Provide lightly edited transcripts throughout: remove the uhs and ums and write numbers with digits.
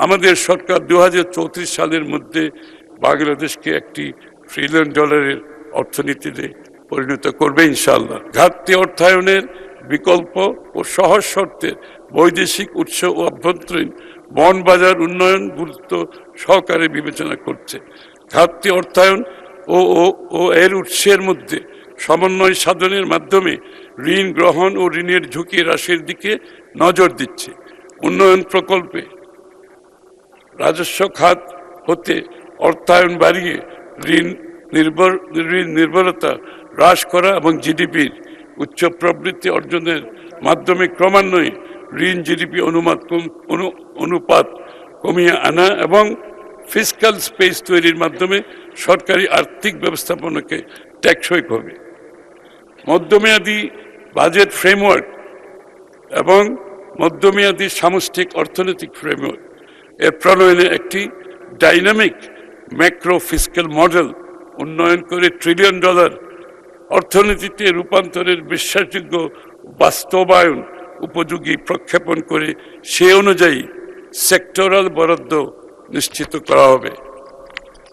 আমাদের সরকার 2034 সালের মধ্যে বাংলাদেশকে একটি $1 ট্রিলিয়ন অর্থনীতিতে পরিণত করবে ইনশাআল্লাহ। ঘাটতি অর্থায়নের বিকল্প ও সহজ শর্তের বৈদেশিক উৎস ও অভ্যন্তরীণ বন্ড বাজার উন্নয়ন গুরুত্ব সহকারে বিবেচনা করছে। ঘাটতি অর্থায়ন ও এর উৎসের মধ্যে সমন্বয় সাধনের মাধ্যমে ঋণ গ্রহণ ও ঋণের ঝুঁকি হ্রাসের দিকে নজর দিচ্ছে। উন্নয়ন প্রকল্পে রাজস্ব খাত হতে অর্থায়ন বাড়িয়ে ঋণ নির্ভরতা হ্রাস করা এবং জিডিপির উচ্চ প্রবৃদ্ধি অর্জনের মাধ্যমে ক্রমান্বয়ে ঋণ জিডিপি অনুপাত কমিয়ে আনা এবং ফিসক্যাল স্পেস তৈরির মাধ্যমে সরকারি আর্থিক ব্যবস্থাপনাকে টেকসই করবে। মধ্যমেয়াদী বাজেট ফ্রেমওয়ার্ক এবং মধ্যমেয়াদী সামষ্টিক অর্থনৈতিক ফ্রেমওয়ার্ক এর প্রণয়নে একটি ডাইনামিক ম্যাক্রো ফিসক্যাল মডেল উন্নয়ন করে $1 ট্রিলিয়ন অর্থনীতিতে রূপান্তরের বিশ্বাসযোগ্য বাস্তবায়ন উপযোগী প্রক্ষেপণ করে সে অনুযায়ী সেক্টরাল বরাদ্দ নিশ্চিত করা হবে।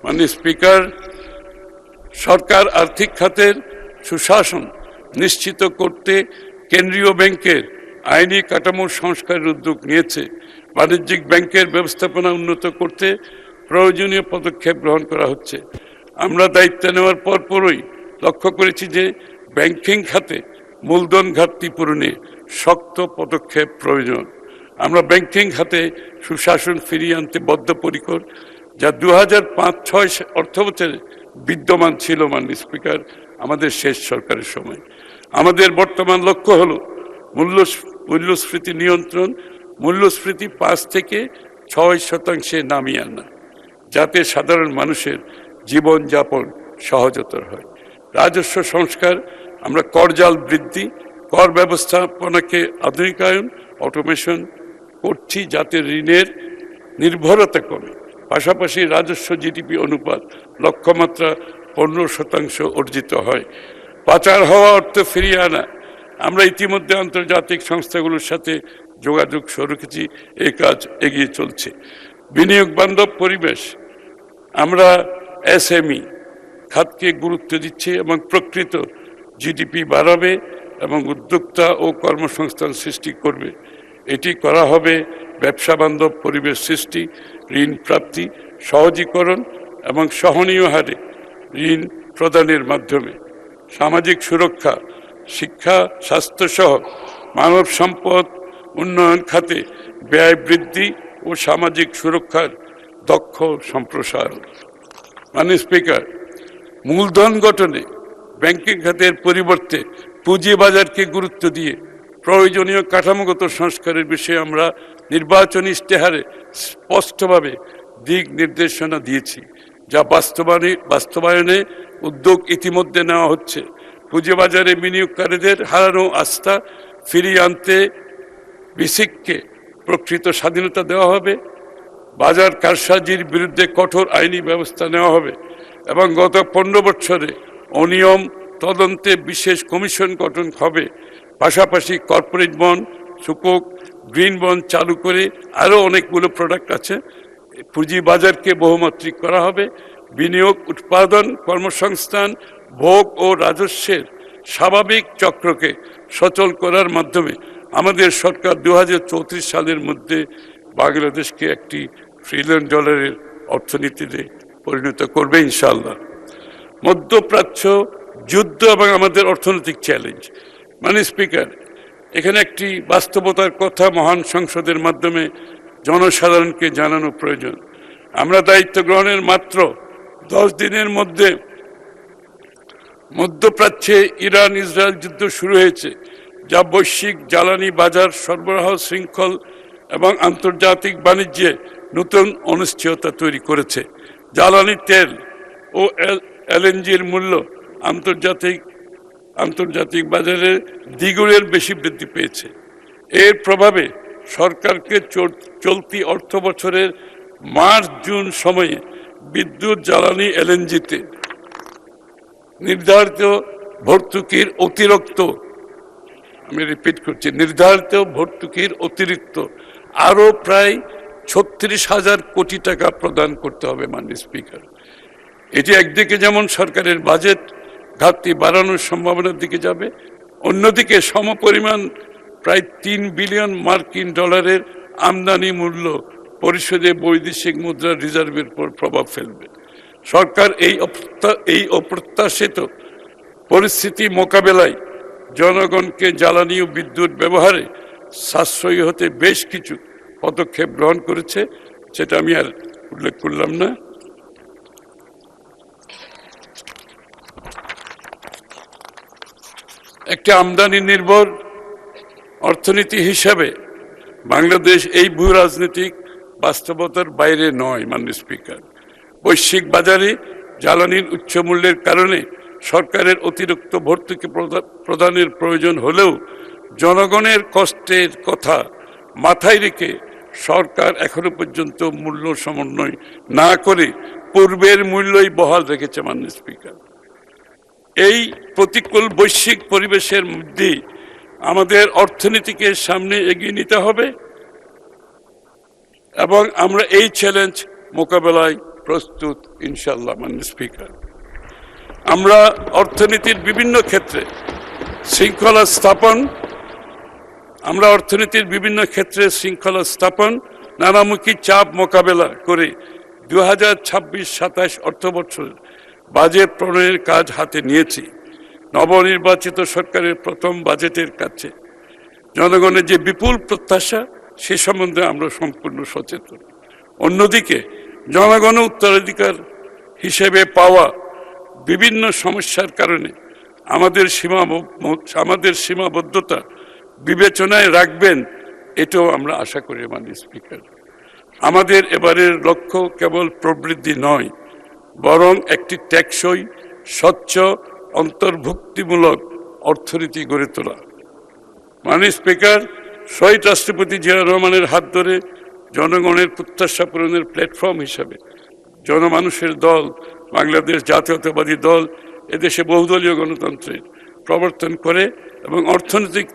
মাননীয় স্পিকার, সরকার আর্থিক খাতের সুশাসন নিশ্চিত করতে কেন্দ্রীয় ব্যাংকের আইনি কাঠামো সংস্কারের উদ্যোগ নিয়েছে। বাণিজ্যিক ব্যাংকের ব্যবস্থাপনা উন্নত করতে প্রয়োজনীয় পদক্ষেপ গ্রহণ করা হচ্ছে। আমরা দায়িত্ব নেওয়ার পরপরই লক্ষ্য করেছি যে ব্যাংকিং খাতে মূলধন ঘাটতি পূরণে শক্ত পদক্ষেপ প্রয়োজন। আমরা ব্যাংকিং খাতে সুশাসন ফিরিয়ে আনতে বদ্ধপরিকর, যা 2005-06 অর্থবছরে বিদ্যমান ছিল। মাননীয় স্পিকার, আমাদের শেষ সরকারের সময় আমাদের বর্তমান লক্ষ্য হলো মূল্যস্ফীতি নিয়ন্ত্রণ, মূল্যস্ফীতি 5 থেকে 6% নামিয়ে আনা, যাতে সাধারণ মানুষের জীবনযাপন সহজতর হয়। রাজস্ব সংস্কার, আমরা করজাল বৃদ্ধি, কর ব্যবস্থাপনাকে আধুনিকায়ন, অটোমেশন করছি যাতে ঋণের নির্ভরতা কমে। পাশাপাশি রাজস্ব জিডিপি অনুপাত লক্ষ্যমাত্রা 15% অর্জিত হয়। পাচার হওয়া অর্থ ফিরিয়ে আনা, আমরা ইতিমধ্যে আন্তর্জাতিক সংস্থাগুলোর সাথে যোগাযোগ শুরু রেখেছি, এই কাজ এগিয়ে চলছে। বিনিয়োগ বান্ধব পরিবেশ, আমরা এসএমই খাতকে গুরুত্ব দিচ্ছি এবং প্রকৃত জিডিপি বাড়াবে এবং উদ্যোক্তা ও কর্মসংস্থান সৃষ্টি করবে। এটি করা হবে ব্যবসা বান্ধব পরিবেশ সৃষ্টি, ঋণ প্রাপ্তি সহজীকরণ এবং সহনীয় হারে ঋণ প্রদানের মাধ্যমে। সামাজিক সুরক্ষা, শিক্ষা, স্বাস্থ্যসহ মানব সম্পদ উন্নয়ন খাতে ব্যয় বৃদ্ধি ও সামাজিক সুরক্ষার দক্ষ সম্প্রসারণ। মাননীয় স্পিকার, মূলধন গঠনে ব্যাংকিং খাতের পরিবর্তে পুঁজিবাজারকে গুরুত্ব দিয়ে প্রয়োজনীয় কাঠামোগত সংস্কারের বিষয়ে আমরা নির্বাচনী ইশতেহারে স্পষ্টভাবে দিক নির্দেশনা দিয়েছি, যা বাস্তবায়নে উদ্যোগ ইতিমধ্যে নেওয়া হচ্ছে। পুঁজিবাজারে বিনিয়োগকারীদের হারানো আস্থা ফিরিয়ে আনতে বিসিককে প্রকৃত স্বাধীনতা দেওয়া হবে, বাজার কারসাজির বিরুদ্ধে কঠোর আইনি ব্যবস্থা নেওয়া হবে এবং গত 15 বছরে অনিয়ম তদন্তে বিশেষ কমিশন গঠন হবে। পাশাপাশি কর্পোরেট বন্ড, সূচক, গ্রিন বন্ড চালু করে আরও অনেকগুলো প্রোডাক্ট আছে, পুঁজিবাজারকে বহুমাত্রিক করা হবে। বিনিয়োগ, উৎপাদন, কর্মসংস্থান, ভোগ ও রাজস্বের স্বাভাবিক চক্রকে সচল করার মাধ্যমে আমাদের সরকার 2034 সালের মধ্যে বাংলাদেশকে একটি $1 ট্রিলিয়ন অর্থনীতিতে পরিণত করবে ইনশাআল্লাহ। মধ্যপ্রাচ্য, যুদ্ধ এবং আমাদের অর্থনৈতিক চ্যালেঞ্জ। মাননীয় স্পিকার, এখানে একটি বাস্তবতার কথা মহান সংসদের মাধ্যমে জনসাধারণকে জানানো প্রয়োজন। আমরা দায়িত্ব গ্রহণের মাত্র 10 দিনের মধ্যে মধ্যপ্রাচ্যে ইরান ইসরায়েল যুদ্ধ শুরু হয়েছে, যা বৈশ্বিক জ্বালানি বাজার সরবরাহ শৃঙ্খল এবং আন্তর্জাতিক বাণিজ্যে নতুন অনিশ্চয়তা তৈরি করেছে। জ্বালানি তেল ও এলএনজির মূল্য আন্তর্জাতিক বাজারে দ্বিগুণের বেশি বৃদ্ধি পেয়েছে। এর প্রভাবে সরকারকে চলতি অর্থ বছরের মার্চ-জুন সময়ে বিদ্যুৎ, জ্বালানি, এলএনজিতে নির্ধারিত ভর্তুকির অতিরিক্ত, আমি রিপিট করছি, নির্ধারিত ভর্তুকির অতিরিক্ত আরও প্রায় 36,000 কোটি টাকা প্রদান করতে হবে মাননীয় স্পিকার। এটি একদিকে যেমন সরকারের বাজেট ঘাটতি বাড়ানোর সম্ভাবনার দিকে যাবে, অন্যদিকে সমপরিমাণ প্রায় 3 বিলিয়ন মার্কিন ডলারের আমদানি মূল্য পরিশোধে বৈদেশিক মুদ্রা রিজার্ভের উপর প্রভাব ফেলবে। সরকার এই অপ্রত্যাশিত পরিস্থিতি মোকাবেলায় জনগণকে জ্বালানি ও বিদ্যুৎ ব্যবহারে সাশ্রয়ী হতে বেশ কিছু পদক্ষেপ গ্রহণ করেছে, সেটা আমি আর উল্লেখ করলাম না। একটি আমদানি নির্ভর অর্থনীতি হিসাবে বাংলাদেশ এই ভূ রাজনৈতিক বাস্তবতার বাইরে নয় মাননীয় স্পিকার। বৈশ্বিক বাজারে জ্বালানির উচ্চ মূল্যের কারণে সরকারের অতিরিক্ত ভর্তুকি প্রদানের প্রয়োজন হলেও জনগণের কষ্টের কথা মাথায় রেখে সরকার এখনো পর্যন্ত মূল্য সমন্বয় না করে পূর্বের মূল্যই বহাল রেখেছে মাননীয় স্পিকার। এই প্রতিকূল বৈশ্বিক পরিবেশের মধ্যে আমাদের অর্থনীতিকে সামনে এগিয়ে নিতে হবে এবং আমরা এই চ্যালেঞ্জ মোকাবেলায় প্রস্তুত ইনশাআল্লাহ মাননীয় স্পিকার। আমরা অর্থনীতির বিভিন্ন ক্ষেত্রে শৃঙ্খলা স্থাপন নানামুখী চাপ মোকাবেলা করে 2026-27 অর্থবছর বাজেট প্রণয়নের কাজ হাতে নিয়েছি। নবনির্বাচিত সরকারের প্রথম বাজেটের কাছে জনগণের যে বিপুল প্রত্যাশা সে সম্বন্ধে আমরা সম্পূর্ণ সচেতন। অন্যদিকে জনগণ উত্তরাধিকার হিসেবে পাওয়া বিভিন্ন সমস্যার কারণে আমাদের সীমাবদ্ধতা বিবেচনায় রাখবেন, এটাও আমরা আশা করি মাননীয় স্পিকার। আমাদের এবারের লক্ষ্য কেবল প্রবৃদ্ধি নয়, বরং একটি টেকসই, স্বচ্ছ, অন্তর্ভুক্তিমূলক অর্থনীতি গড়ে তোলা। মাননীয় স্পিকার, শহীদ রাষ্ট্রপতি জিয়া রহমানের হাত ধরে জনগণের প্রত্যাশা পূরণের প্ল্যাটফর্ম হিসাবে জনমানুষের দল বাংলাদেশ জাতীয়তাবাদী দল এদেশে বহুদলীয় গণতন্ত্রের প্রবর্তন করে এবং অর্থনৈতিক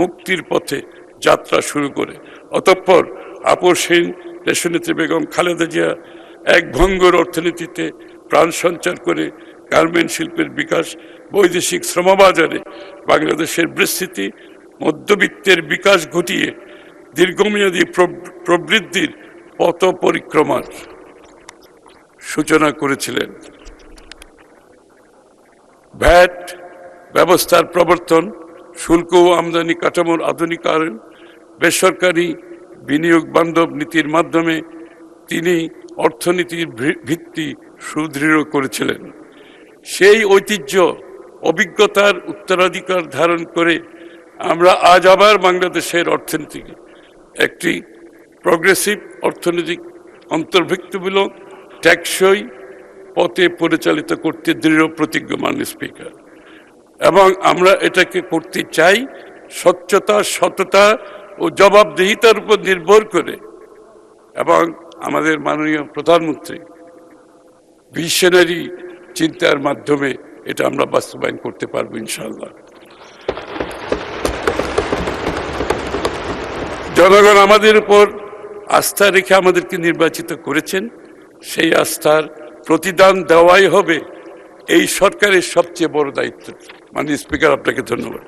মুক্তির পথে যাত্রা শুরু করে। অতঃপর আপসহীন দেশনেত্রী বেগম খালেদা জিয়া এক ভঙ্গুর অর্থনীতিতে প্রাণ সঞ্চার করে গার্মেন্ট শিল্পের বিকাশ, বৈদেশিক শ্রমবাজারে বাংলাদেশের বিস্তৃতি, মধ্যবিত্তের বিকাশ ঘটিয়ে দীর্ঘমেয়াদী প্রবৃদ্ধির পথ পরিক্রমার সূচনা করেছিলেন। ভ্যাট ব্যবস্থার প্রবর্তন, শুল্ক ও আমদানি কাঠামোর আধুনিকায়ন, বেসরকারি বিনিয়োগ বান্ধব নীতির মাধ্যমে তিনি অর্থনীতির ভিত্তি সুদৃঢ় করেছিলেন। সেই ঐতিহ্য অভিজ্ঞতার উত্তরাধিকার ধারণ করে আমরা আজ আবার বাংলাদেশের অর্থনীতিকে একটি প্রগ্রেসিভ অর্থনৈতিক অন্তর্ভুক্তিমূলক টেকসই পথে পরিচালিত করতে দৃঢ় প্রতিজ্ঞ মাননীয় স্পিকার। এবং আমরা এটাকে করতে চাই স্বচ্ছতা, সততা ও জবাবদিহিতার উপর নির্ভর করে, এবং আমাদের মাননীয় প্রধানমন্ত্রী ভিশনারি চিন্তার মাধ্যমে এটা আমরা বাস্তবায়ন করতে পারবো ইনশাআল্লাহ। জনগণ আমাদের উপর আস্থা রেখে আমাদেরকে নির্বাচিত করেছেন, সেই আস্থার প্রতিদান দেওয়াই হবে এই সরকারের সবচেয়ে বড় দায়িত্ব। মাননীয় স্পিকার, আপনাকে ধন্যবাদ।